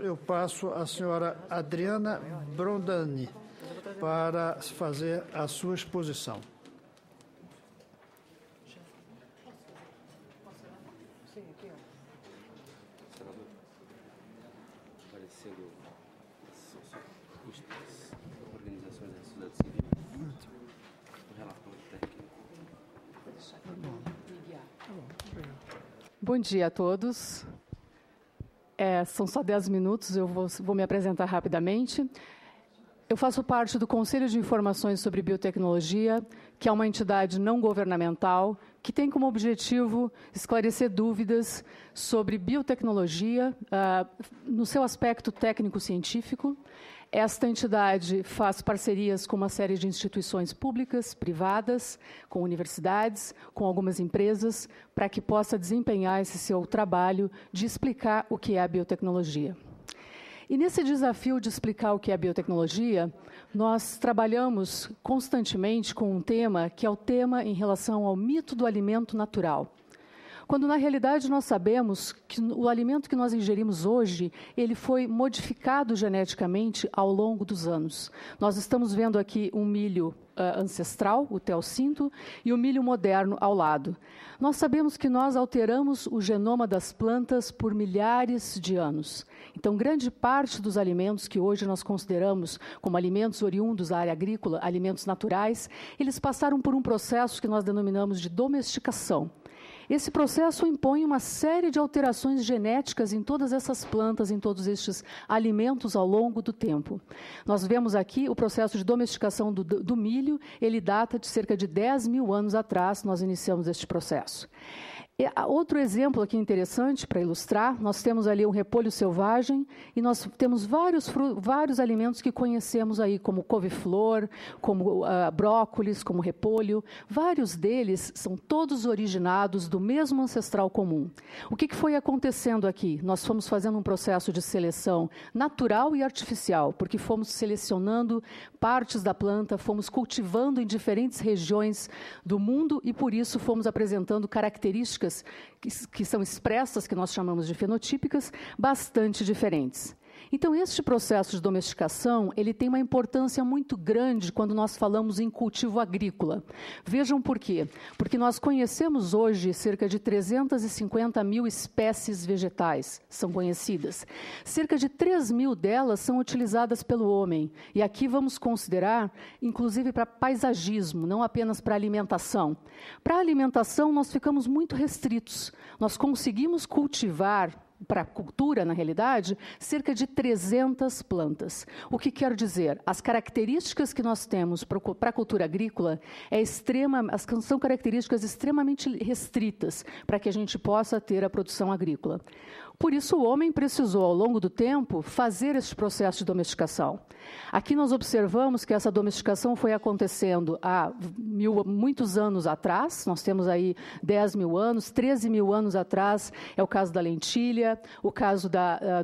eu passo à senhora Adriana Brondani para fazer a sua exposição. Organizações da sociedade civil. Relatório técnico. Bom dia a todos. São só 10 minutos, eu vou me apresentar rapidamente. Eu faço parte do Conselho de Informações sobre Biotecnologia, que é uma entidade não governamental que tem como objetivo esclarecer dúvidas sobre biotecnologia no seu aspecto técnico-científico. Esta entidade faz parcerias com uma série de instituições públicas, privadas, com universidades, com algumas empresas, para que possa desempenhar esse seu trabalho de explicar o que é a biotecnologia. E nesse desafio de explicar o que é a biotecnologia, nós trabalhamos constantemente com um tema que é o tema em relação ao mito do alimento natural. Quando, na realidade, nós sabemos que o alimento que nós ingerimos hoje, ele foi modificado geneticamente ao longo dos anos. Nós estamos vendo aqui um milho ancestral, o teoscinto, e o milho moderno ao lado. Nós sabemos que nós alteramos o genoma das plantas por milhares de anos. Então, grande parte dos alimentos que hoje nós consideramos como alimentos oriundos da área agrícola, alimentos naturais, eles passaram por um processo que nós denominamos de domesticação. Esse processo impõe uma série de alterações genéticas em todas essas plantas, em todos estes alimentos ao longo do tempo. Nós vemos aqui o processo de domesticação do milho, ele data de cerca de 10 mil anos atrás, nós iniciamos este processo. Outro exemplo aqui interessante para ilustrar, nós temos ali um repolho selvagem e nós temos vários alimentos que conhecemos aí, como couve-flor, como brócolis, como repolho. Vários deles são todos originados do mesmo ancestral comum. O que foi acontecendo aqui? Nós fomos fazendo um processo de seleção natural e artificial, porque fomos selecionando partes da planta, fomos cultivando em diferentes regiões do mundo e, por isso, fomos apresentando características que são expressas, que nós chamamos de fenotípicas, bastante diferentes. Então, este processo de domesticação, ele tem uma importância muito grande quando nós falamos em cultivo agrícola. Vejam por quê. Porque nós conhecemos hoje cerca de 350 mil espécies vegetais, são conhecidas. Cerca de 3 mil delas são utilizadas pelo homem. E aqui vamos considerar, inclusive, para paisagismo, não apenas para alimentação. Para alimentação, nós ficamos muito restritos. Nós conseguimos cultivar, para a cultura, na realidade, cerca de 300 plantas. O que quer dizer? As características que nós temos para a cultura agrícola são características extremamente restritas para que a gente possa ter a produção agrícola. Por isso, o homem precisou, ao longo do tempo, fazer esse processo de domesticação. Aqui nós observamos que essa domesticação foi acontecendo há muitos anos atrás, nós temos aí 10 mil anos, 13 mil anos atrás, é o caso da lentilha, o caso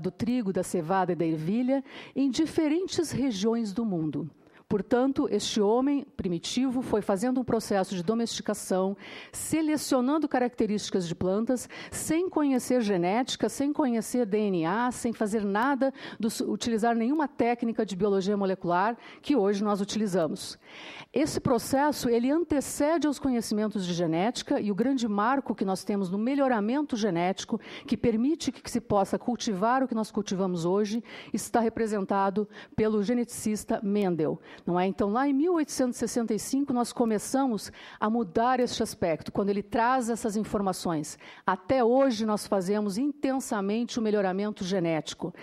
do trigo, da cevada e da ervilha, em diferentes regiões do mundo. Portanto, este homem primitivo foi fazendo um processo de domesticação, selecionando características de plantas, sem conhecer genética, sem conhecer DNA, sem fazer nada, utilizar nenhuma técnica de biologia molecular que hoje nós utilizamos. Esse processo, ele antecede aos conhecimentos de genética e o grande marco que nós temos no melhoramento genético, que permite que se possa cultivar o que nós cultivamos hoje, está representado pelo geneticista Mendel. Não é? Então, lá em 1865, nós começamos a mudar este aspecto, quando ele traz essas informações. Até hoje, nós fazemos intensamente o melhoramento genético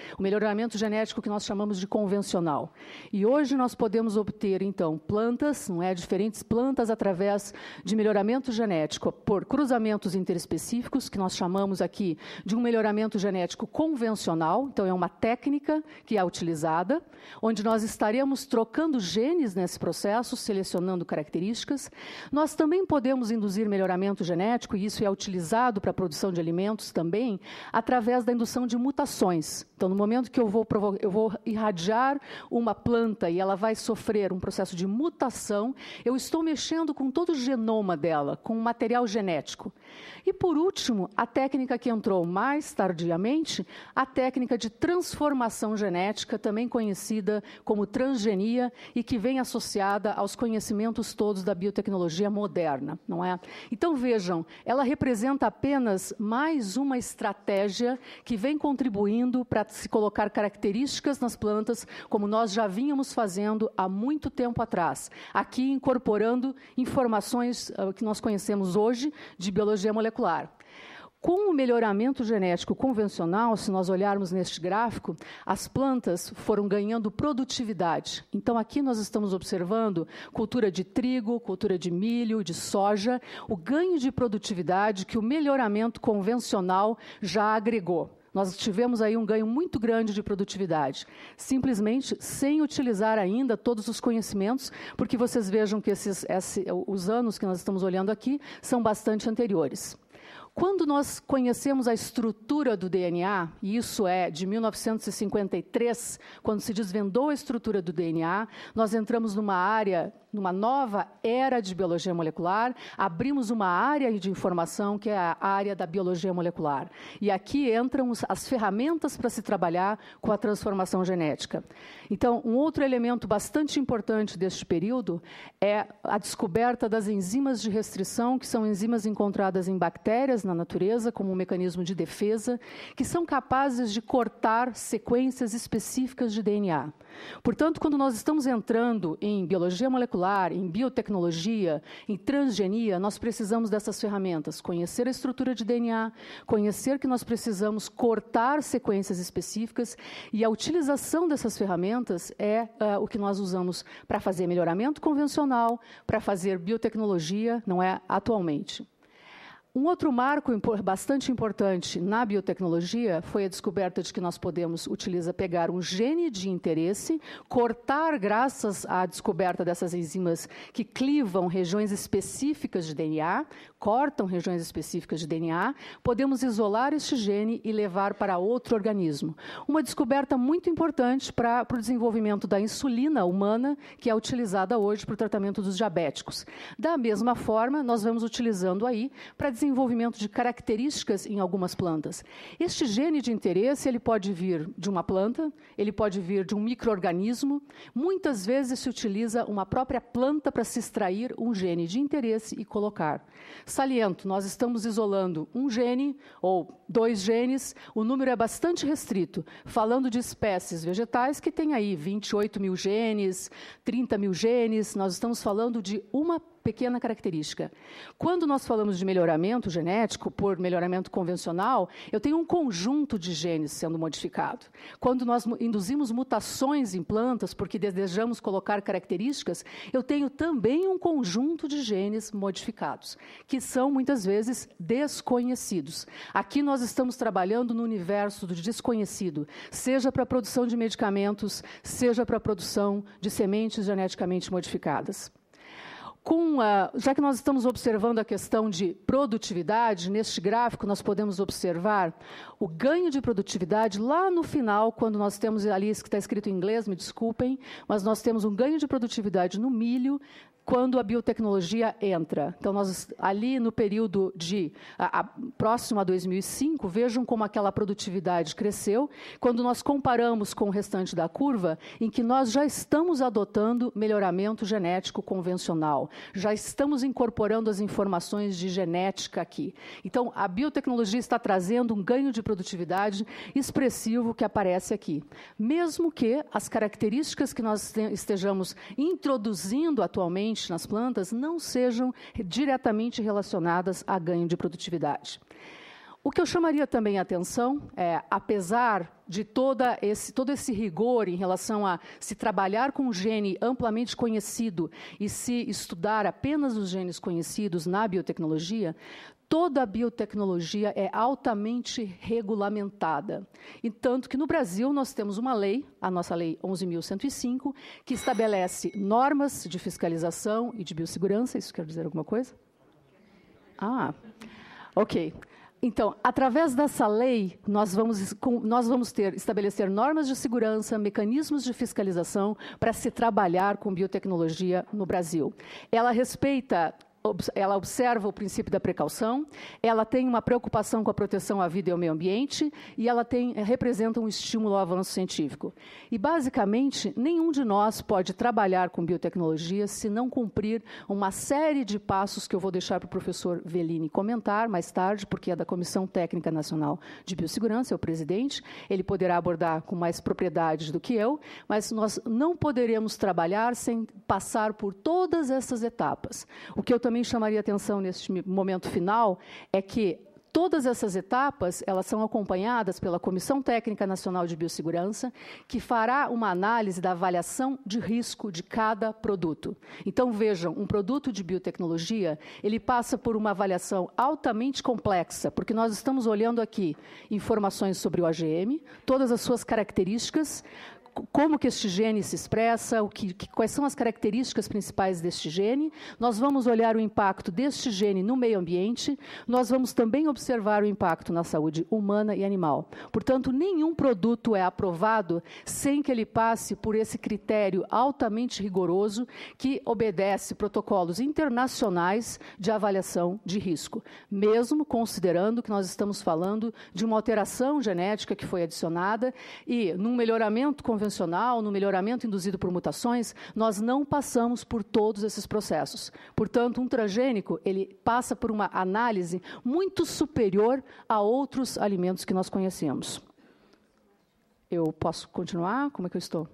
que nós chamamos de convencional. E hoje nós podemos obter, então, plantas, não é? Diferentes plantas através de melhoramento genético por cruzamentos interespecíficos, que nós chamamos aqui de um melhoramento genético convencional. Então, é uma técnica que é utilizada, onde nós estaremos trocando genes nesse processo, selecionando características. Nós também podemos induzir melhoramento genético, e isso é utilizado para a produção de alimentos também, através da indução de mutações. Então, no momento que eu vou irradiar uma planta e ela vai sofrer um processo de mutação, eu estou mexendo com todo o genoma dela, com o material genético. E, por último, a técnica que entrou mais tardiamente, a técnica de transformação genética, também conhecida como transgenia, e que vem associada aos conhecimentos todos da biotecnologia moderna, não é? Então, vejam, ela representa apenas mais uma estratégia que vem contribuindo para se colocar características nas plantas, como nós já vínhamos fazendo há muito tempo atrás, aqui incorporando informações que nós conhecemos hoje de biologia molecular. Com o melhoramento genético convencional, se nós olharmos neste gráfico, as plantas foram ganhando produtividade. Então, aqui nós estamos observando cultura de trigo, cultura de milho, de soja, o ganho de produtividade que o melhoramento convencional já agregou. Nós tivemos aí um ganho muito grande de produtividade, simplesmente sem utilizar ainda todos os conhecimentos, porque vocês vejam que os anos que nós estamos olhando aqui são bastante anteriores. Quando nós conhecemos a estrutura do DNA, e isso é de 1953, quando se desvendou a estrutura do DNA, nós entramos numa nova era de biologia molecular, abrimos uma área de informação, que é a área da biologia molecular. E aqui entram as ferramentas para se trabalhar com a transformação genética. Então, um outro elemento bastante importante deste período é a descoberta das enzimas de restrição, que são enzimas encontradas em bactérias na natureza, como um mecanismo de defesa, que são capazes de cortar sequências específicas de DNA. Portanto, quando nós estamos entrando em biologia molecular, em biotecnologia, em transgenia, nós precisamos dessas ferramentas, conhecer a estrutura de DNA, conhecer que nós precisamos cortar sequências específicas, e a utilização dessas ferramentas é o que nós usamos para fazer melhoramento convencional, para fazer biotecnologia, não é, atualmente. Um outro marco bastante importante na biotecnologia foi a descoberta de que nós podemos pegar um gene de interesse, cortar, graças à descoberta dessas enzimas que clivam regiões específicas de DNA, cortam regiões específicas de DNA, podemos isolar este gene e levar para outro organismo. Uma descoberta muito importante para o desenvolvimento da insulina humana, que é utilizada hoje para o tratamento dos diabéticos. Da mesma forma, nós vamos utilizando aí para desenvolvimento de características em algumas plantas. Este gene de interesse, ele pode vir de uma planta, ele pode vir de um micro-organismo. Muitas vezes se utiliza uma própria planta para se extrair um gene de interesse e colocar. Saliento, nós estamos isolando um gene ou 2 genes, o número é bastante restrito, falando de espécies vegetais que têm aí 28 mil genes, 30 mil genes, nós estamos falando de uma pequena característica. Quando nós falamos de melhoramento genético, por melhoramento convencional, eu tenho um conjunto de genes sendo modificado. Quando nós induzimos mutações em plantas, porque desejamos colocar características, eu tenho também um conjunto de genes modificados, que são, muitas vezes, desconhecidos. Aqui nós estamos trabalhando no universo do desconhecido, seja para a produção de medicamentos, seja para a produção de sementes geneticamente modificadas. Já que nós estamos observando a questão de produtividade, neste gráfico nós podemos observar o ganho de produtividade lá no final, quando nós temos ali, isso que está escrito em inglês, me desculpem, mas nós temos um ganho de produtividade no milho, quando a biotecnologia entra. Então, nós, ali no período próximo a 2005, vejam como aquela produtividade cresceu, quando nós comparamos com o restante da curva, em que nós já estamos adotando melhoramento genético convencional, já estamos incorporando as informações de genética aqui. Então, a biotecnologia está trazendo um ganho de produtividade expressivo que aparece aqui. Mesmo que as características que nós estejamos introduzindo atualmente nas plantas não sejam diretamente relacionadas a ganho de produtividade. O que eu chamaria também a atenção é, apesar de todo esse rigor em relação a se trabalhar com um gene amplamente conhecido e se estudar apenas os genes conhecidos na biotecnologia, toda a biotecnologia é altamente regulamentada. E tanto que no Brasil nós temos uma lei, a nossa lei 11.105, que estabelece normas de fiscalização e de biossegurança. Isso quer dizer alguma coisa? Ah, ok. Então, através dessa lei, nós vamos estabelecer normas de segurança, mecanismos de fiscalização para se trabalhar com biotecnologia no Brasil. Ela observa o princípio da precaução, ela tem uma preocupação com a proteção à vida e ao meio ambiente e ela representa um estímulo ao avanço científico. E, basicamente, nenhum de nós pode trabalhar com biotecnologia se não cumprir uma série de passos que eu vou deixar para o professor Velini comentar mais tarde, porque é da Comissão Técnica Nacional de Biossegurança, é o presidente, ele poderá abordar com mais propriedade do que eu, mas nós não poderemos trabalhar sem passar por todas essas etapas. O que eu também chamaria atenção neste momento final é que todas essas etapas, elas são acompanhadas pela Comissão Técnica Nacional de Biossegurança, que fará uma análise da avaliação de risco de cada produto. Então, vejam, um produto de biotecnologia, ele passa por uma avaliação altamente complexa, porque nós estamos olhando aqui informações sobre o OGM, todas as suas características, como que este gene se expressa, quais são as características principais deste gene. Nós vamos olhar o impacto deste gene no meio ambiente, nós vamos também observar o impacto na saúde humana e animal. Portanto, nenhum produto é aprovado sem que ele passe por esse critério altamente rigoroso que obedece protocolos internacionais de avaliação de risco, mesmo considerando que nós estamos falando de uma alteração genética que foi adicionada e, num melhoramento convencional, no melhoramento induzido por mutações, nós não passamos por todos esses processos. Portanto, um transgênico, ele passa por uma análise muito superior a outros alimentos que nós conhecemos. Eu posso continuar? Como é que eu estou?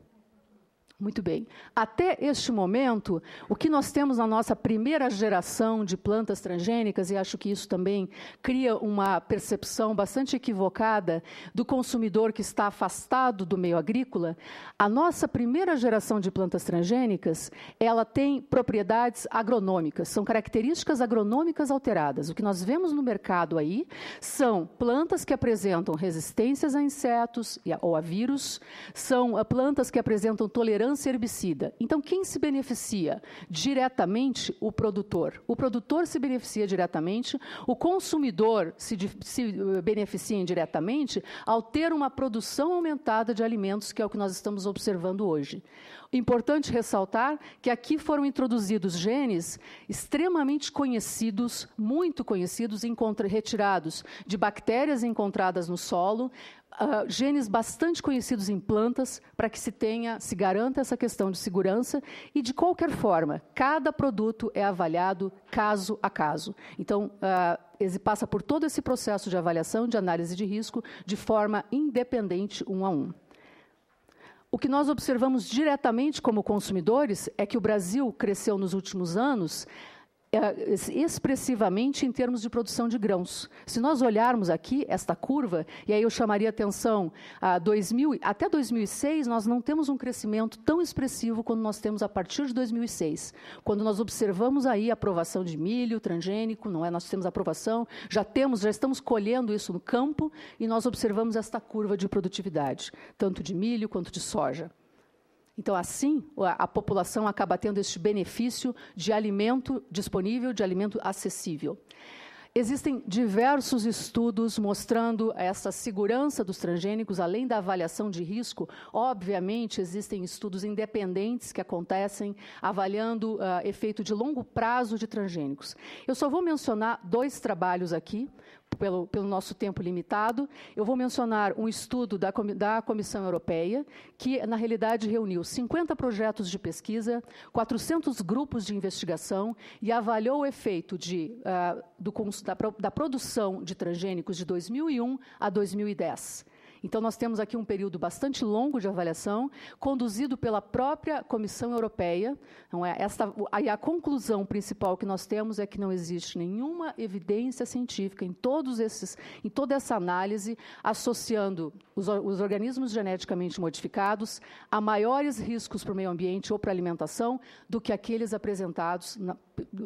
Muito bem. Até este momento, o que nós temos na nossa primeira geração de plantas transgênicas, e acho que isso também cria uma percepção bastante equivocada do consumidor que está afastado do meio agrícola, a nossa primeira geração de plantas transgênicas, ela tem propriedades agronômicas, são características agronômicas alteradas. O que nós vemos no mercado aí são plantas que apresentam resistências a insetos ou a vírus, são plantas que apresentam tolerância herbicida. Então, quem se beneficia diretamente? O produtor. O produtor se beneficia diretamente, o consumidor se beneficia indiretamente ao ter uma produção aumentada de alimentos, que é o que nós estamos observando hoje. Importante ressaltar que aqui foram introduzidos genes extremamente conhecidos, muito conhecidos, retirados de bactérias encontradas no solo, genes bastante conhecidos em plantas, para que se garanta essa questão de segurança e, de qualquer forma, cada produto é avaliado caso a caso. Então, ele passa por todo esse processo de avaliação, de análise de risco, de forma independente, um a um. O que nós observamos diretamente como consumidores é que o Brasil cresceu nos últimos anos expressivamente em termos de produção de grãos. Se nós olharmos aqui esta curva, e aí eu chamaria atenção, até 2006 nós não temos um crescimento tão expressivo quando nós temos a partir de 2006, quando nós observamos aí a aprovação de milho transgênico, não é? Nós temos aprovação, já estamos colhendo isso no campo e nós observamos esta curva de produtividade, tanto de milho quanto de soja. Então, assim, a população acaba tendo este benefício de alimento disponível, de alimento acessível. Existem diversos estudos mostrando essa segurança dos transgênicos, além da avaliação de risco. Obviamente, existem estudos independentes que acontecem avaliando efeito de longo prazo de transgênicos. Eu só vou mencionar 2 trabalhos aqui, pelo nosso tempo limitado. Eu vou mencionar um estudo da Comissão Europeia, que, na realidade, reuniu 50 projetos de pesquisa, 400 grupos de investigação e avaliou o efeito da produção de transgênicos de 2001 a 2010. Então, nós temos aqui um período bastante longo de avaliação, conduzido pela própria Comissão Europeia. Não é? A conclusão principal que nós temos é que não existe nenhuma evidência científica em toda essa análise, associando os organismos geneticamente modificados a maiores riscos para o meio ambiente ou para a alimentação do que aqueles apresentados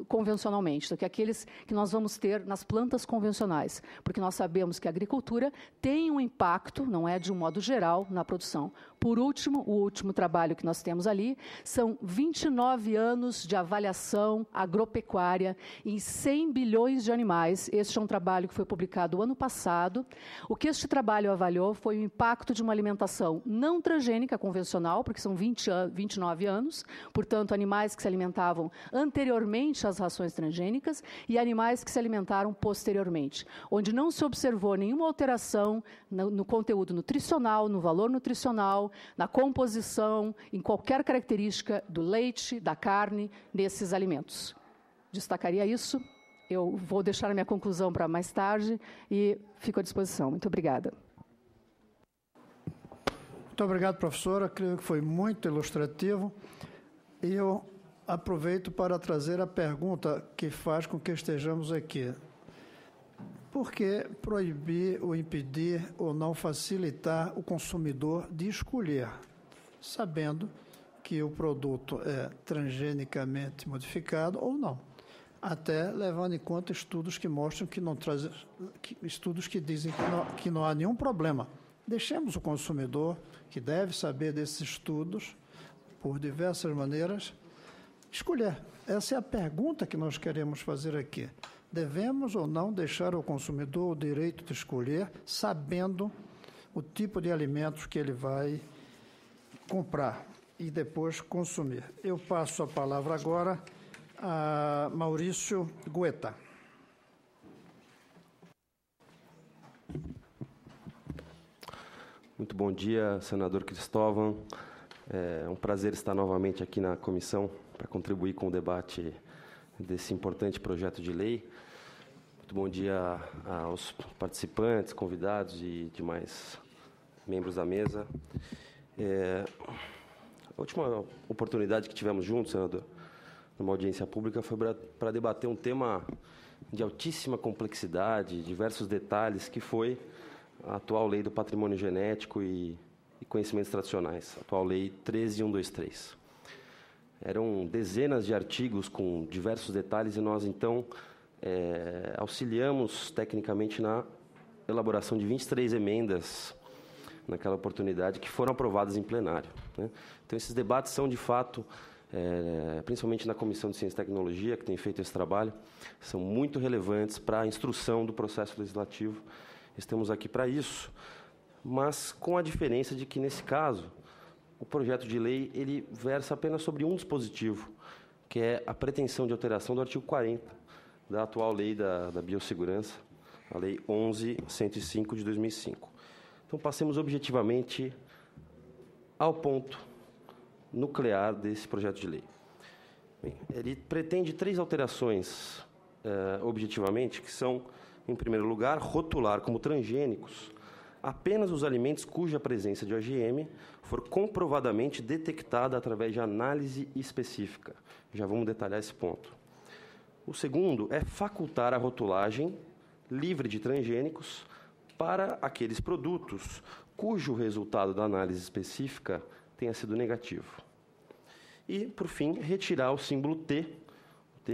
convencionalmente, do que aqueles que nós vamos ter nas plantas convencionais, porque nós sabemos que a agricultura tem um impacto, não é, de um modo geral, na produção. Por último, o último trabalho que nós temos ali são 29 anos de avaliação agropecuária em 100 bilhões de animais. Este é um trabalho que foi publicado ano passado. O que este trabalho avaliou foi o impacto de uma alimentação não transgênica convencional, porque são 29 anos, portanto, animais que se alimentavam anteriormente às rações transgênicas e animais que se alimentaram posteriormente, onde não se observou nenhuma alteração no conteúdo nutricional, no valor nutricional, na composição, em qualquer característica do leite, da carne, desses alimentos. Destacaria isso. Eu vou deixar a minha conclusão para mais tarde e fico à disposição. Muito obrigada. Muito obrigado, professora. Creio que foi muito ilustrativo. E eu aproveito para trazer a pergunta que faz com que estejamos aqui. Por que proibir ou impedir ou não facilitar o consumidor de escolher, sabendo que o produto é transgenicamente modificado ou não? Até levando em conta estudos que mostram que não trazem, estudos que dizem que não há nenhum problema. Deixemos o consumidor, que deve saber desses estudos, por diversas maneiras, escolher. Essa é a pergunta que nós queremos fazer aqui. Devemos ou não deixar ao consumidor o direito de escolher, sabendo o tipo de alimentos que ele vai comprar e depois consumir. Eu passo a palavra agora a Maurício Guetta. Muito bom dia, senador Cristóvão. É um prazer estar novamente aqui na comissão para contribuir com o debate desse importante projeto de lei. Muito bom dia aos participantes, convidados e demais membros da mesa. A última oportunidade que tivemos juntos, senador, numa audiência pública, foi para debater um tema de altíssima complexidade, diversos detalhes, que foi a atual Lei do Patrimônio Genético e Conhecimentos Tradicionais, a atual Lei 13.123. Eram dezenas de artigos com diversos detalhes e nós, então, auxiliamos tecnicamente na elaboração de 23 emendas naquela oportunidade que foram aprovadas em plenário, né? Então, esses debates são, de fato, principalmente na Comissão de Ciência e Tecnologia, que tem feito esse trabalho, são muito relevantes para a instrução do processo legislativo. Estamos aqui para isso, mas com a diferença de que, nesse caso, o projeto de lei ele versa apenas sobre um dispositivo, que é a pretensão de alteração do artigo 40 da atual Lei da Biossegurança, a Lei 11.105 de 2005. Então, passemos objetivamente ao ponto nuclear desse projeto de lei. Bem, ele pretende 3 alterações, objetivamente, que são, em primeiro lugar, rotular como transgênicos apenas os alimentos cuja presença de OGM for comprovadamente detectada através de análise específica. Já vamos detalhar esse ponto. O segundo é facultar a rotulagem livre de transgênicos para aqueles produtos cujo resultado da análise específica tenha sido negativo. E, por fim, retirar o símbolo T,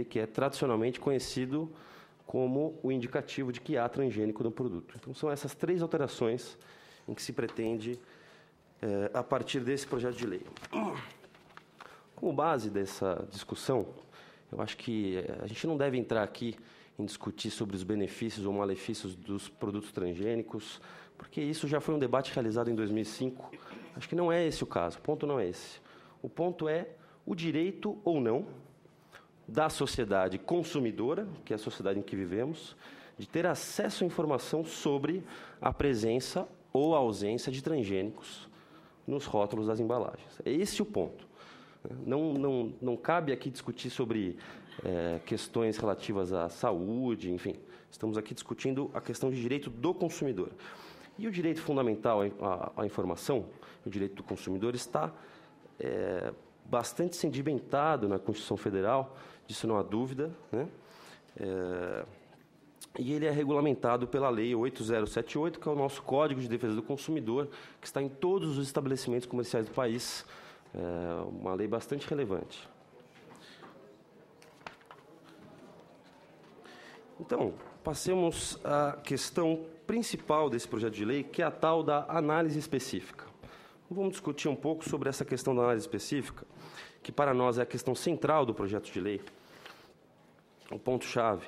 que é tradicionalmente conhecido como o indicativo de que há transgênico no produto. Então, são essas 3 alterações em que se pretende a partir desse projeto de lei. Como base dessa discussão, eu acho que a gente não deve entrar aqui em discutir sobre os benefícios ou malefícios dos produtos transgênicos, porque isso já foi um debate realizado em 2005. Acho que não é esse o caso, o ponto não é esse. O ponto é o direito ou não da sociedade consumidora, que é a sociedade em que vivemos, de ter acesso à informação sobre a presença ou a ausência de transgênicos nos rótulos das embalagens. É esse o ponto. Não cabe aqui discutir sobre questões relativas à saúde, enfim. Estamos aqui discutindo a questão de direito do consumidor. E o direito fundamental à informação, o direito do consumidor, está bastante sedimentado na Constituição Federal, disso não há dúvida, né? E ele é regulamentado pela Lei 8078, que é o nosso Código de Defesa do Consumidor, que está em todos os estabelecimentos comerciais do país, uma lei bastante relevante. Então, passemos à questão principal desse projeto de lei, que é a tal da análise específica. Vamos discutir um pouco sobre essa questão da análise específica, que para nós é a questão central do projeto de lei, o ponto-chave.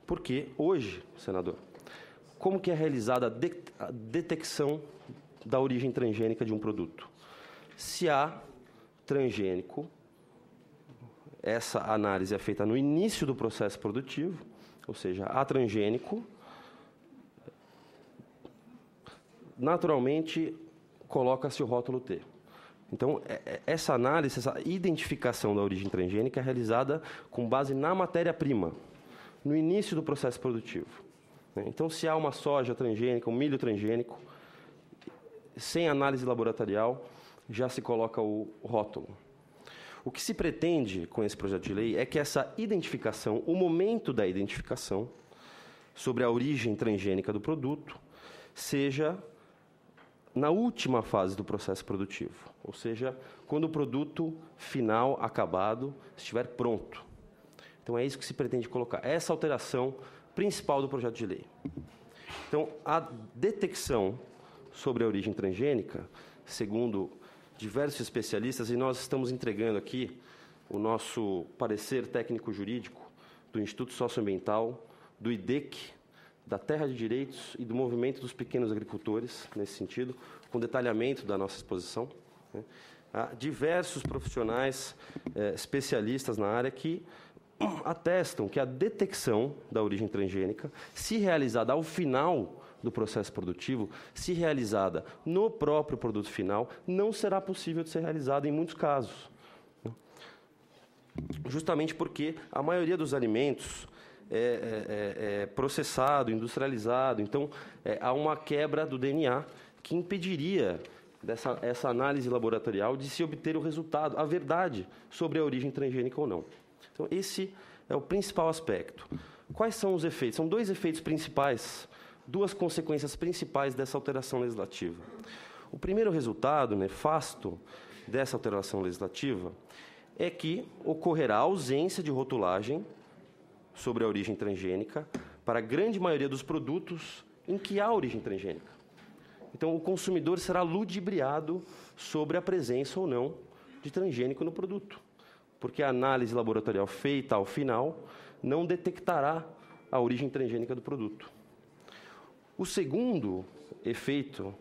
Porque hoje, senador, como que é realizada a detecção da origem transgênica de um produto? Se há transgênico, essa análise é feita no início do processo produtivo, ou seja, há transgênico, naturalmente coloca-se o rótulo T. Então, essa análise, essa identificação da origem transgênica é realizada com base na matéria-prima, no início do processo produtivo. Então, se há uma soja transgênica, um milho transgênico, sem análise laboratorial, já se coloca o rótulo. O que se pretende com esse projeto de lei é que essa identificação, o momento da identificação sobre a origem transgênica do produto, seja na última fase do processo produtivo, ou seja, quando o produto final, acabado, estiver pronto. Então, é isso que se pretende colocar, essa alteração principal do projeto de lei. Então, a detecção sobre a origem transgênica, segundo diversos especialistas, e nós estamos entregando aqui o nosso parecer técnico-jurídico do Instituto Socioambiental, do IDEC, da Terra de Direitos e do Movimento dos Pequenos Agricultores, nesse sentido, com detalhamento da nossa exposição. Há diversos profissionais especialistas na área que atestam que a detecção da origem transgênica, se realizada ao final do processo produtivo, se realizada no próprio produto final, não será possível de ser realizada em muitos casos. Justamente porque a maioria dos alimentos é processado, industrializado. Então, há uma quebra do DNA que impediria essa análise laboratorial de se obter o resultado, a verdade sobre a origem transgênica ou não. Então, esse é o principal aspecto. Quais são os efeitos? São dois efeitos principais, duas consequências principais dessa alteração legislativa. O primeiro resultado nefasto dessa alteração legislativa é que ocorrerá ausência de rotulagem sobre a origem transgênica para a grande maioria dos produtos em que há origem transgênica. Então, o consumidor será ludibriado sobre a presença ou não de transgênico no produto, porque a análise laboratorial feita ao final não detectará a origem transgênica do produto. O segundo efeito,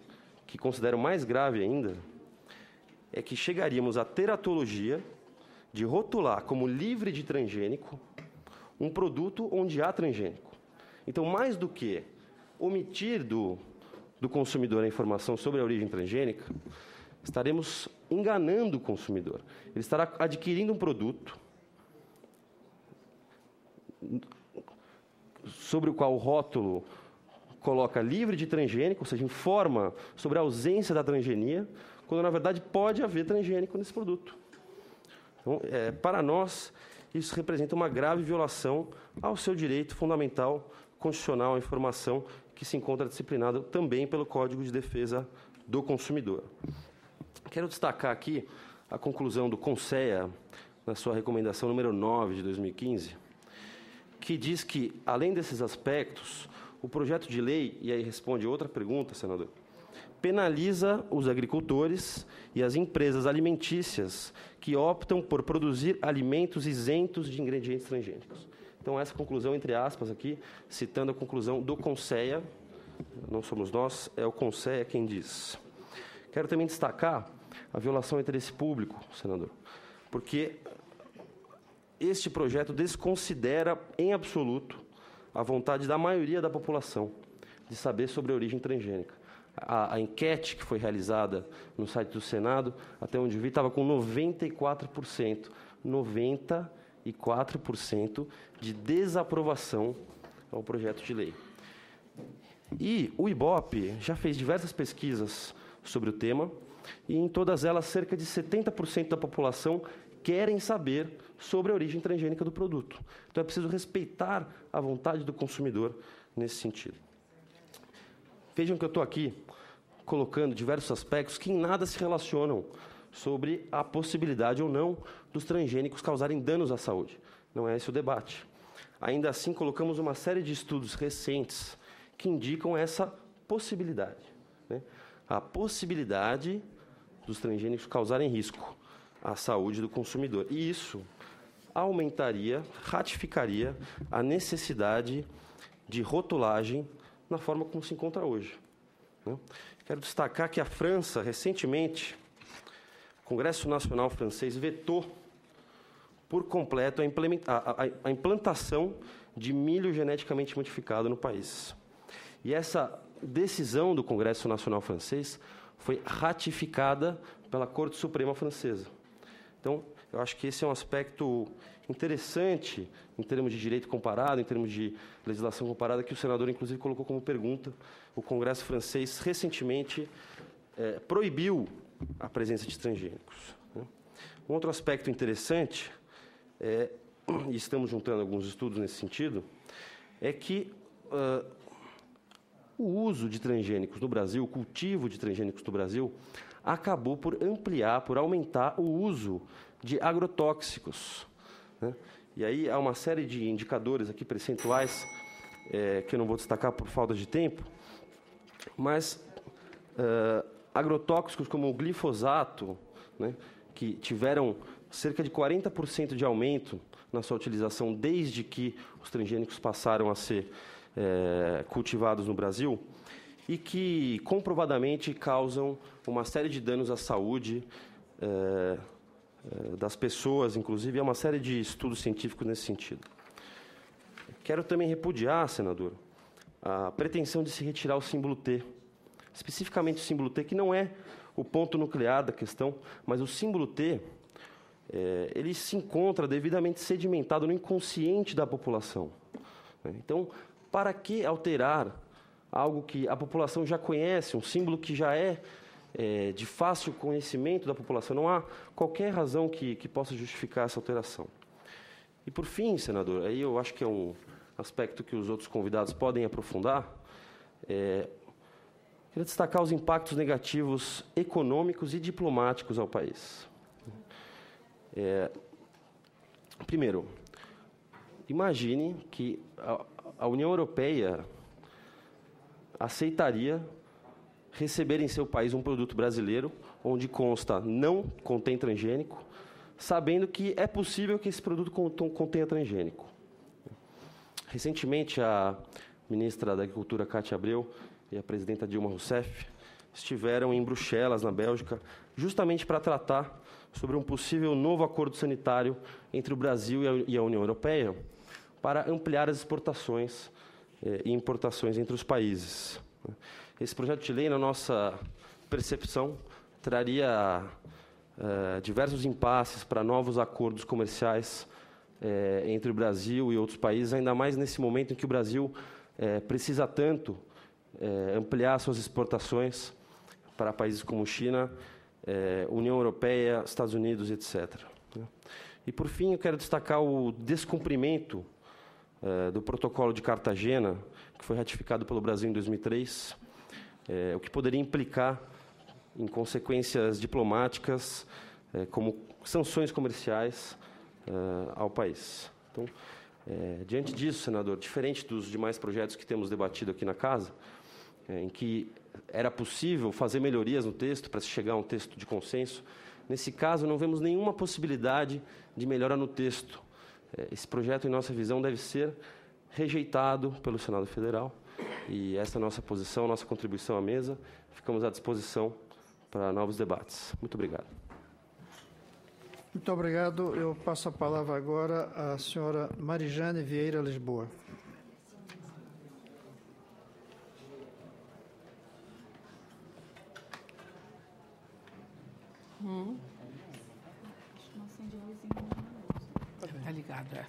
que considero mais grave ainda, é que chegaríamos à teratologia de rotular como livre de transgênico um produto onde há transgênico. Então, mais do que omitir do consumidor a informação sobre a origem transgênica, estaremos enganando o consumidor. Ele estará adquirindo um produto sobre o qual o rótulo coloca livre de transgênico, ou seja, informa sobre a ausência da transgenia, quando, na verdade, pode haver transgênico nesse produto. Então, para nós, isso representa uma grave violação ao seu direito fundamental constitucional à informação, que se encontra disciplinado também pelo Código de Defesa do Consumidor. Quero destacar aqui a conclusão do CONSEA, na sua recomendação número 9 de 2015, que diz que, além desses aspectos, o projeto de lei, e aí responde outra pergunta, senador, penaliza os agricultores e as empresas alimentícias que optam por produzir alimentos isentos de ingredientes transgênicos. Então, essa conclusão, entre aspas, aqui, citando a conclusão do CONSEA, não somos nós, é o CONSEA quem diz. Quero também destacar a violação ao interesse público, senador, porque este projeto desconsidera, em absoluto, a vontade da maioria da população de saber sobre a origem transgênica. A enquete que foi realizada no site do Senado, até onde vi, estava com 94%. 94% de desaprovação ao projeto de lei. E o IBOP já fez diversas pesquisas sobre o tema, e em todas elas, cerca de 70% da população querem saber sobre a origem transgênica do produto. Então, é preciso respeitar a vontade do consumidor nesse sentido. Vejam que eu estou aqui colocando diversos aspectos que em nada se relacionam sobre a possibilidade ou não dos transgênicos causarem danos à saúde. Não é esse o debate. Ainda assim, colocamos uma série de estudos recentes que indicam essa possibilidade, né? A possibilidade dos transgênicos causarem risco à saúde do consumidor. E isso aumentaria, ratificaria a necessidade de rotulagem na forma como se encontra hoje, né? Quero destacar que a França, recentemente, o Congresso Nacional francês vetou por completo a implantação de milho geneticamente modificado no país. E essa decisão do Congresso Nacional francês foi ratificada pela Corte Suprema francesa. Então, eu acho que esse é um aspecto interessante em termos de direito comparado, em termos de legislação comparada, que o senador, inclusive, colocou como pergunta. O Congresso francês, recentemente, proibiu a presença de transgênicos, né? Um outro aspecto interessante, e estamos juntando alguns estudos nesse sentido, é que o uso de transgênicos no Brasil, o cultivo de transgênicos no Brasil, acabou por ampliar, por aumentar o uso de agrotóxicos, né? E aí há uma série de indicadores aqui, percentuais, que eu não vou destacar por falta de tempo, mas agrotóxicos como o glifosato, né, que tiveram cerca de 40% de aumento na sua utilização desde que os transgênicos passaram a ser cultivados no Brasil, e que comprovadamente causam uma série de danos à saúde das pessoas, inclusive, há uma série de estudos científicos nesse sentido. Quero também repudiar, senador, a pretensão de se retirar o símbolo T, especificamente o símbolo T, que não é o ponto nuclear da questão, mas o símbolo T, ele se encontra devidamente sedimentado no inconsciente da população, né? Então, para que alterar algo que a população já conhece, um símbolo que já é de fácil conhecimento da população? Não há qualquer razão que possa justificar essa alteração. E, por fim, senador, aí eu acho que é um aspecto que os outros convidados podem aprofundar, queria destacar os impactos negativos econômicos e diplomáticos ao país. Primeiro, imagine que a União Europeia aceitaria receber em seu país um produto brasileiro, onde consta não contém transgênico, sabendo que é possível que esse produto contenha transgênico. Recentemente, a ministra da Agricultura, Cátia Abreu, e a presidenta Dilma Rousseff estiveram em Bruxelas, na Bélgica, justamente para tratar sobre um possível novo acordo sanitário entre o Brasil e a União Europeia, para ampliar as exportações e importações entre os países. Esse projeto de lei, na nossa percepção, traria diversos impasses para novos acordos comerciais entre o Brasil e outros países, ainda mais nesse momento em que o Brasil precisa tanto ampliar suas exportações para países como China, União Europeia, Estados Unidos, etc. E, por fim, eu quero destacar o descumprimento do Protocolo de Cartagena, que foi ratificado pelo Brasil em 2003, o que poderia implicar em consequências diplomáticas, como sanções comerciais ao país. Então, diante disso, senador, diferente dos demais projetos que temos debatido aqui na Casa, em que era possível fazer melhorias no texto para se chegar a um texto de consenso, nesse caso não vemos nenhuma possibilidade de melhora no texto. Esse projeto, em nossa visão, deve ser rejeitado pelo Senado Federal, e essa é a nossa posição, nossa contribuição à mesa. Ficamos à disposição para novos debates. Muito obrigado. Muito obrigado. Eu passo a palavra agora à senhora Marijane Vieira Lisboa. Está ligado,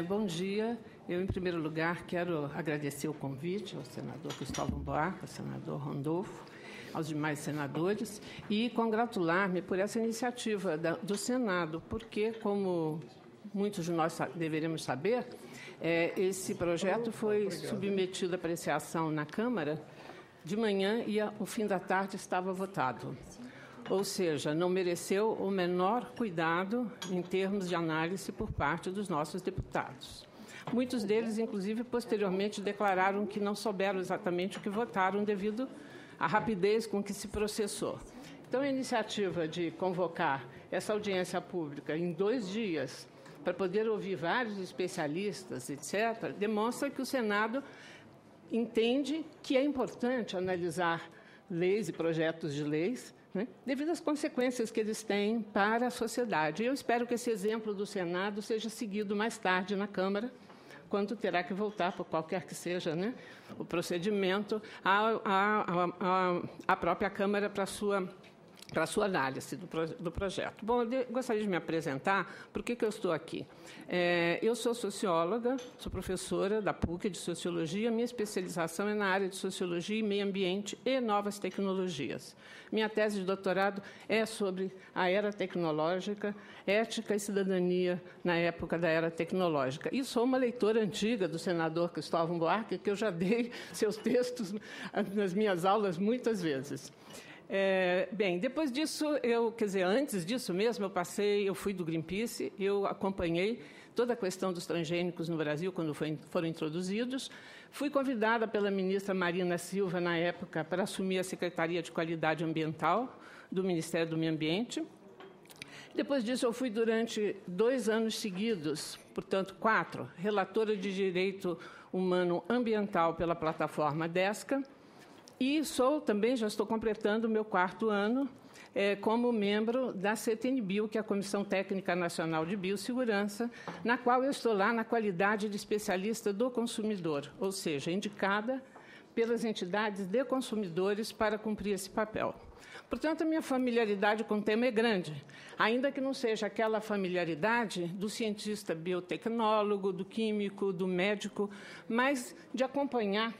Bom dia. Eu, em primeiro lugar, quero agradecer o convite ao senador Cristóvão Buarque, ao senador Randolfo, aos demais senadores, e congratular-me por essa iniciativa do Senado, porque, como muitos de nós deveríamos saber, esse projeto foi submetido à apreciação na Câmara de manhã e, ao fim da tarde, estava votado. Ou seja, não mereceu o menor cuidado em termos de análise por parte dos nossos deputados. Muitos deles, inclusive, posteriormente declararam que não souberam exatamente o que votaram devido à rapidez com que se processou. Então, a iniciativa de convocar essa audiência pública em 2 dias para poder ouvir vários especialistas, etc., demonstra que o Senado entende que é importante analisar leis e projetos de leis, né, devido às consequências que eles têm para a sociedade. Eu espero que esse exemplo do Senado seja seguido mais tarde na Câmara, quando terá que voltar, por qualquer que seja, né, o procedimento, à própria Câmara para a sua análise do projeto. Bom, eu gostaria de me apresentar. Por que eu estou aqui? Eu sou socióloga, sou professora da PUC de Sociologia. Minha especialização é na área de Sociologia e Meio Ambiente e Novas Tecnologias. Minha tese de doutorado é sobre a era tecnológica, ética e cidadania na época da era tecnológica. E sou uma leitora antiga do senador Cristóvão Buarque, que eu já dei seus textos nas minhas aulas muitas vezes. Bem, depois disso, antes disso mesmo, eu fui do Greenpeace, eu acompanhei toda a questão dos transgênicos no Brasil quando foram introduzidos. Fui convidada pela ministra Marina Silva, na época, para assumir a Secretaria de Qualidade Ambiental do Ministério do Meio Ambiente. Depois disso, eu fui durante 2 anos seguidos, portanto, 4, relatora de Direito Humano Ambiental pela plataforma DESCA. E também já estou completando o meu 4º ano como membro da CTNBio, que é a Comissão Técnica Nacional de Biossegurança, na qual eu estou lá na qualidade de especialista do consumidor, ou seja, indicada pelas entidades de consumidores para cumprir esse papel. Portanto, a minha familiaridade com o tema é grande, ainda que não seja aquela familiaridade do cientista biotecnólogo, do químico, do médico, mas de acompanhar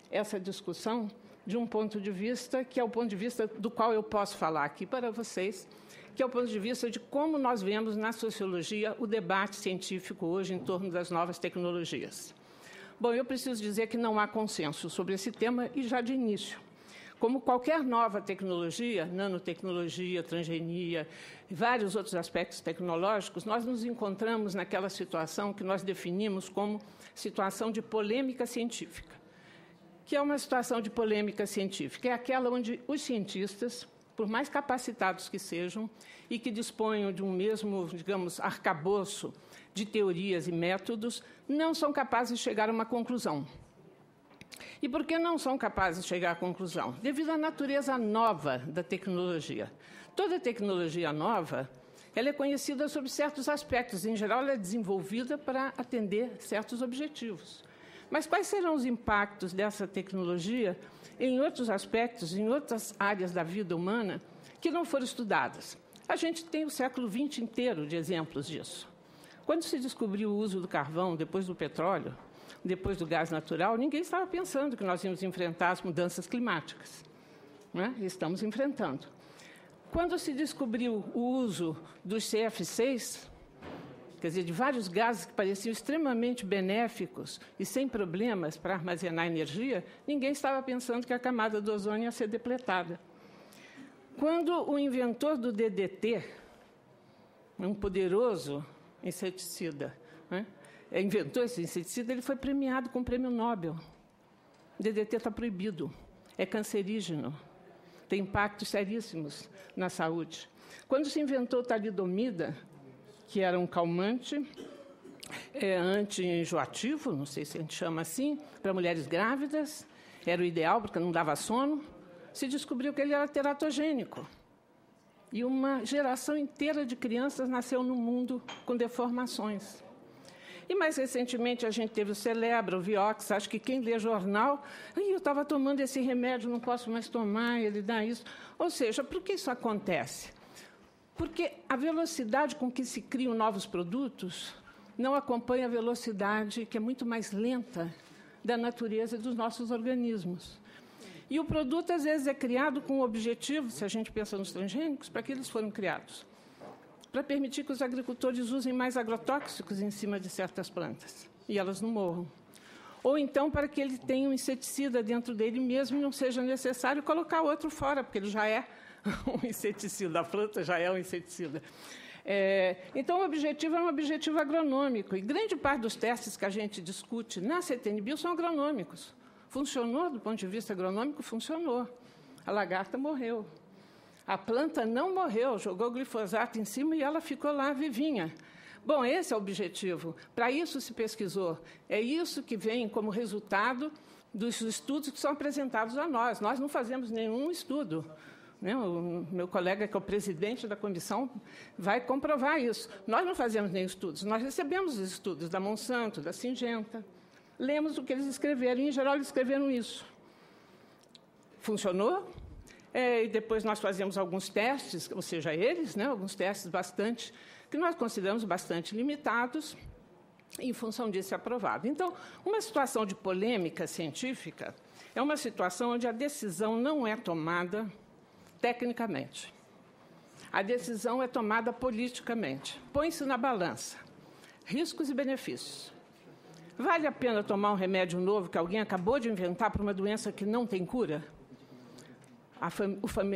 essa discussão de um ponto de vista que é o ponto de vista do qual eu posso falar aqui para vocês, que é o ponto de vista de como nós vemos na sociologia o debate científico hoje em torno das novas tecnologias. Bom, eu preciso dizer que não há consenso sobre esse tema e já de início. Como qualquer nova tecnologia, nanotecnologia, transgenia e vários outros aspectos tecnológicos, nós nos encontramos naquela situação que nós definimos como situação de polêmica científica. Que é uma situação de polêmica científica, é aquela onde os cientistas, por mais capacitados que sejam e que disponham de um mesmo, digamos, arcabouço de teorias e métodos, não são capazes de chegar a uma conclusão. E por que não são capazes de chegar à conclusão? Devido à natureza nova da tecnologia. Toda tecnologia nova, ela é conhecida sob certos aspectos. Em geral, ela é desenvolvida para atender certos objetivos. Mas quais serão os impactos dessa tecnologia em outros aspectos, em outras áreas da vida humana, que não foram estudadas? A gente tem o século XX inteiro de exemplos disso. Quando se descobriu o uso do carvão, depois do petróleo, depois do gás natural, ninguém estava pensando que nós íamos enfrentar as mudanças climáticas. Né? Estamos enfrentando. Quando se descobriu o uso dos CFCs, quer dizer, de vários gases que pareciam extremamente benéficos e sem problemas para armazenar energia, ninguém estava pensando que a camada do ozônio ia ser depletada. Quando o inventor do DDT, um poderoso inseticida, né, inventou esse inseticida, ele foi premiado com o prêmio Nobel. O DDT está proibido, é cancerígeno, tem impactos seríssimos na saúde. Quando se inventou o talidomida, que era um calmante anti-enjoativo, não sei se a gente chama assim, para mulheres grávidas, era o ideal porque não dava sono, se descobriu que ele era teratogênico. E uma geração inteira de crianças nasceu no mundo com deformações. E mais recentemente a gente teve o Celebra, o Vioxx, acho que quem lê jornal, eu estava tomando esse remédio, não posso mais tomar, ele dá isso. Ou seja, por que isso acontece? Porque a velocidade com que se criam novos produtos não acompanha a velocidade, que é muito mais lenta, da natureza dos nossos organismos. E o produto, às vezes, é criado com o objetivo, se a gente pensa nos transgênicos, para que eles foram criados? Para permitir que os agricultores usem mais agrotóxicos em cima de certas plantas, e elas não morram. Ou então para que ele tenha um inseticida dentro dele mesmo e não seja necessário colocar outro fora, porque ele já é um inseticida, a planta já é um inseticida. Então, o objetivo é um objetivo agronômico, e grande parte dos testes que a gente discute na CTN-Bio são agronômicos. Funcionou, do ponto de vista agronômico, funcionou. A lagarta morreu. A planta não morreu, jogou glifosato em cima e ela ficou lá vivinha. Bom, esse é o objetivo. Para isso se pesquisou. É isso que vem como resultado dos estudos que são apresentados a nós. Nós não fazemos nenhum estudo. O meu colega, que é o presidente da comissão, vai comprovar isso. Nós não fazemos nenhum estudos. Nós recebemos os estudos da Monsanto, da Syngenta. Lemos o que eles escreveram, e, em geral, eles escreveram isso. Funcionou? E depois nós fazemos alguns testes, ou seja, eles, alguns testes que nós consideramos bastante limitados, e, em função disso, é aprovado. Então, uma situação de polêmica científica é uma situação onde a decisão não é tomada tecnicamente. A decisão é tomada politicamente. Põe-se na balança riscos e benefícios. Vale a pena tomar um remédio novo que alguém acabou de inventar para uma doença que não tem cura?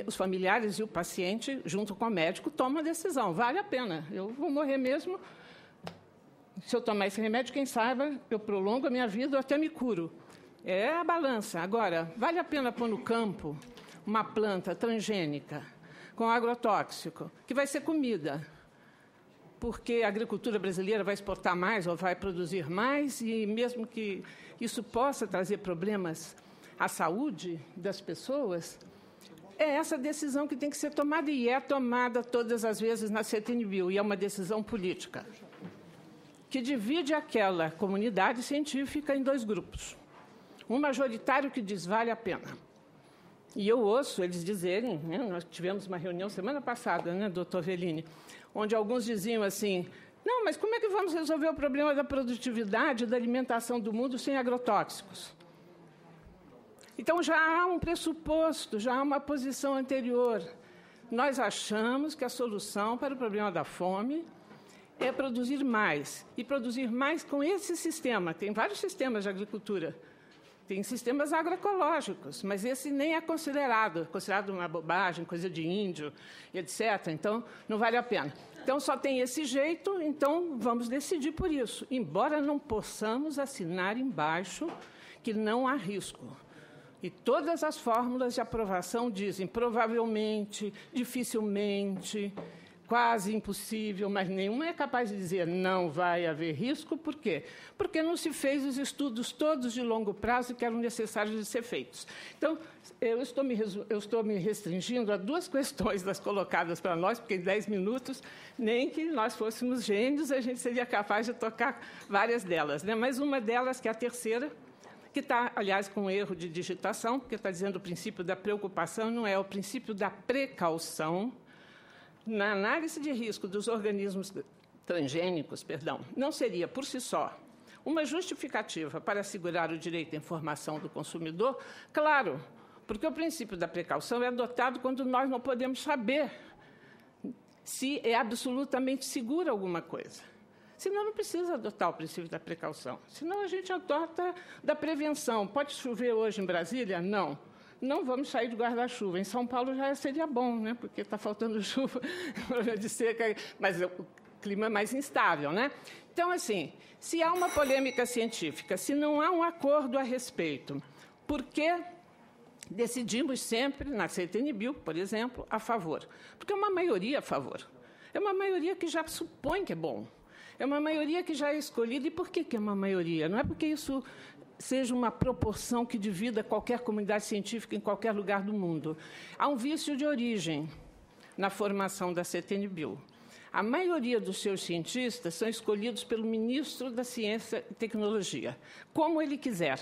Os familiares e o paciente, junto com o médico, tomam a decisão. Vale a pena. Eu vou morrer mesmo. Se eu tomar esse remédio, quem sabe, eu prolongo a minha vida ou até me curo. É a balança. Agora, vale a pena pôr no campo uma planta transgênica com agrotóxico, que vai ser comida, porque a agricultura brasileira vai exportar mais ou vai produzir mais, e mesmo que isso possa trazer problemas à saúde das pessoas, é essa decisão que tem que ser tomada, e é tomada todas as vezes na CTN-Bio, e é uma decisão política, que divide aquela comunidade científica em dois grupos. Um majoritário que diz vale a pena. E eu ouço eles dizerem, nós tivemos uma reunião semana passada, doutor Velini, onde alguns diziam assim, não, mas como é que vamos resolver o problema da produtividade e da alimentação do mundo sem agrotóxicos? Então, já há um pressuposto, já há uma posição anterior. Nós achamos que a solução para o problema da fome é produzir mais, e produzir mais com esse sistema. Tem vários sistemas de agricultura. Tem sistemas agroecológicos, mas esse nem é considerado uma bobagem, coisa de índio, etc. Então, não vale a pena. Então, só tem esse jeito, então vamos decidir por isso, embora não possamos assinar embaixo que não há risco. E todas as fórmulas de aprovação dizem provavelmente, dificilmente, quase impossível, mas nenhuma é capaz de dizer não vai haver risco. Por quê? Porque não se fez os estudos todos de longo prazo que eram necessários de ser feitos. Então, eu estou me restringindo a duas questões das colocadas para nós, porque em 10 minutos, nem que nós fôssemos gênios, a gente seria capaz de tocar várias delas. Mas uma delas, que é a terceira, que está, aliás, com um erro de digitação, porque está dizendo o princípio da preocupação, não é o princípio da precaução. Na análise de risco dos organismos transgênicos, não seria, por si só, uma justificativa para assegurar o direito à informação do consumidor? Claro, porque o princípio da precaução é adotado quando nós não podemos saber se é absolutamente segura alguma coisa. Senão, não precisa adotar o princípio da precaução. Senão, a gente adota da prevenção. Pode chover hoje em Brasília? Não. Não vamos sair de guarda-chuva. Em São Paulo já seria bom, porque está faltando chuva de seca, mas o clima é mais instável. Então, assim, se há uma polêmica científica, se não há um acordo a respeito, por que decidimos sempre, na CTN-Bio, por exemplo, a favor? Porque é uma maioria a favor. É uma maioria que já supõe que é bom. É uma maioria que já é escolhida. E por que é uma maioria? Não é porque isso seja uma proporção que divida qualquer comunidade científica em qualquer lugar do mundo. Há um vício de origem na formação da CTN-Bio. A maioria dos seus cientistas são escolhidos pelo ministro da Ciência e Tecnologia, como ele quiser.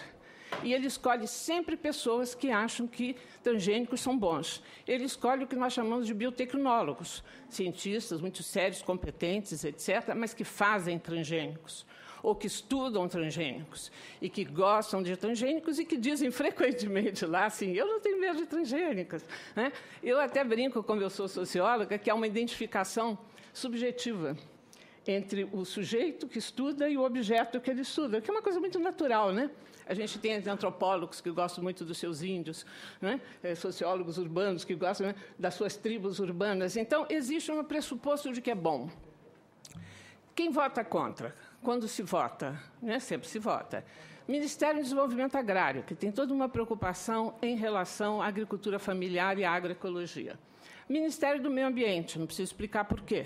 E ele escolhe sempre pessoas que acham que transgênicos são bons. Ele escolhe o que nós chamamos de biotecnólogos, cientistas muito sérios, competentes, etc., mas que fazem transgênicos, ou que estudam transgênicos, e que gostam de transgênicos e que dizem frequentemente lá assim, eu não tenho medo de transgênicas, né? Eu até brinco, como eu sou socióloga, que há uma identificação subjetiva entre o sujeito que estuda e o objeto que ele estuda, que é uma coisa muito natural, né? A gente tem antropólogos que gostam muito dos seus índios, né? Sociólogos urbanos que gostam, né, das suas tribos urbanas. Então, existe um pressuposto de que é bom. Quem vota contra? Quando se vota, né? Sempre se vota. Ministério do Desenvolvimento Agrário, que tem toda uma preocupação em relação à agricultura familiar e à agroecologia. Ministério do Meio Ambiente, não preciso explicar por quê.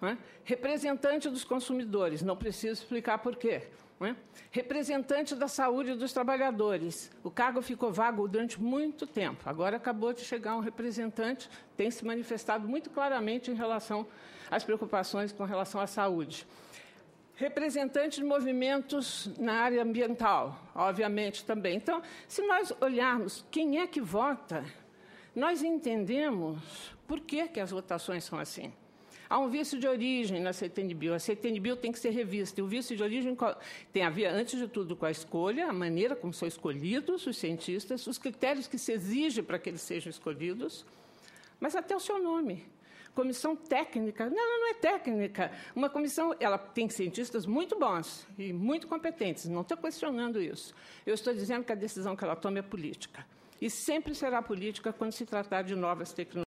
Não é? Representante dos consumidores, não preciso explicar por quê. Não é? Representante da saúde dos trabalhadores. O cargo ficou vago durante muito tempo. Agora acabou de chegar um representante, tem se manifestado muito claramente em relação às preocupações com relação à saúde. Representante de movimentos na área ambiental, obviamente, também. Então, se nós olharmos quem é que vota, nós entendemos por que as votações são assim. Há um vício de origem na CTNBio. A CTNBio tem que ser revista. E o vício de origem tem a ver, antes de tudo, com a escolha, a maneira como são escolhidos os cientistas, os critérios que se exigem para que eles sejam escolhidos, mas até o seu nome. Comissão técnica. Não, não é técnica. Uma comissão, ela tem cientistas muito bons e muito competentes. Não estou questionando isso. Eu estou dizendo que a decisão que ela toma é política. E sempre será política quando se tratar de novas tecnologias.